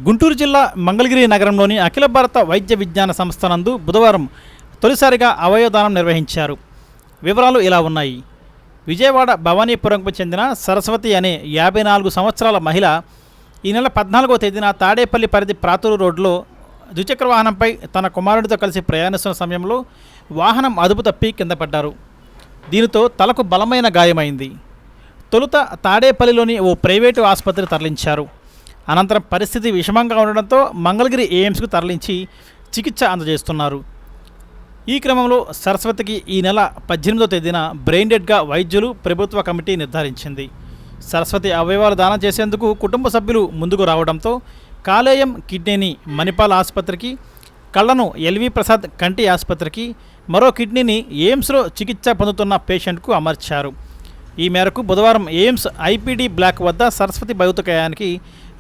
గుంటూరు జిల్లా మంగళగిరి నగరంలోని అఖిల భారత వైద్య విజ్ఞాన సంస్థ నందు బుధవారం తొలిసారిగా అవయవదానం నిర్వహించారు. వివరాలు ఇలా ఉన్నాయి. విజయవాడ భవానీపురంకు చెందిన సరస్వతి అనే 54 సంవత్సరాల మహిళ ఈ నెల 14వ తేదీన తాడేపల్లి పరిధి ప్రాతూరు రోడ్లో ద్విచక్ర వాహనంపై తన కుమారుడితో కలిసి ప్రయాణిస్తున్న సమయంలో వాహనం అదుపు తప్పి కింద పడ్డారు. దీనితో తలకు బలమైన గాయమైంది. తొలుత తాడేపల్లిలోని ఓ ప్రైవేటు ఆసుపత్రికి తరలించారు. అనంతరం పరిస్థితి విషమంగా ఉండడంతో మంగళగిరి ఏఎమ్స్కు తరలించి చికిత్స అందజేస్తున్నారు. ఈ క్రమంలో సరస్వతికి ఈ నెల 18వ తేదీన బ్రెయిన్ డెడ్గా వైద్యులు ప్రభుత్వ కమిటీ నిర్ధారించింది. సరస్వతి అవయవాలు దానం చేసేందుకు కుటుంబ సభ్యులు ముందుకు రావడంతో కాలేయం కిడ్నీని మణిపాల్ ఆసుపత్రికి, కళ్లను ఎల్వి ప్రసాద్ కంటి ఆసుపత్రికి, మరో కిడ్నీని ఎయిమ్స్లో చికిత్స పొందుతున్న పేషెంట్కు అమర్చారు. ఈ మేరకు బుధవారం ఎయిమ్స్ ఐపీడీ బ్లాక్ వద్ద సరస్వతి భౌతికయానికి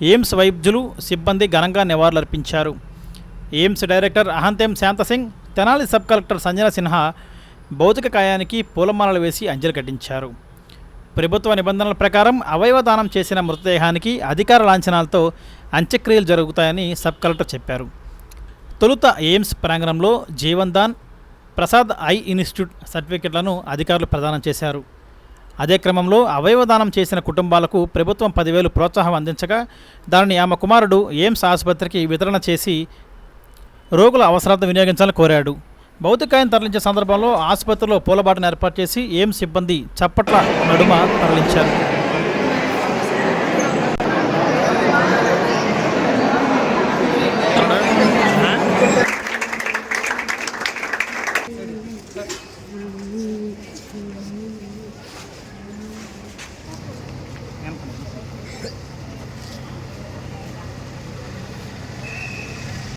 ఎయిమ్స్ వైద్యులు సిబ్బంది ఘనంగా నివాళులర్పించారు. AIIMS director Ahanthem Shanta Singh, Tenali sub collector Sanjana Sinha భౌతిక కాయానికి పూలమాలలు వేసి అంజలి ఘటించారు. ప్రభుత్వ నిబంధనల ప్రకారం అవయవ దానం చేసిన మృతదేహానికి అధికార లాంఛనాలతో అంత్యక్రియలు జరుగుతాయని సబ్ కలెక్టర్ చెప్పారు. తొలుత ఎయిమ్స్ ప్రాంగణంలో జీవన్ దాన్, ప్రసాద్ ఐ ఇన్స్టిట్యూట్ సర్టిఫికెట్లను అధికారులు ప్రదానం చేశారు. అదే క్రమంలో అవయవదానం చేసిన కుటుంబాలకు ప్రభుత్వం 10,000 ప్రోత్సాహం అందించగా దానిని ఆమె కుమారుడు ఎయిమ్స్ ఆసుపత్రికి వితరణ చేసి రోగుల అవసరాలను వినియోగించాలని కోరాడు. భౌతికాయం తరలించే సందర్భంలో ఆసుపత్రిలో పూలబాటను ఏర్పాటు చేసి ఎయిమ్స్ సిబ్బంది చప్పట్ల నడుమ తరలించారు.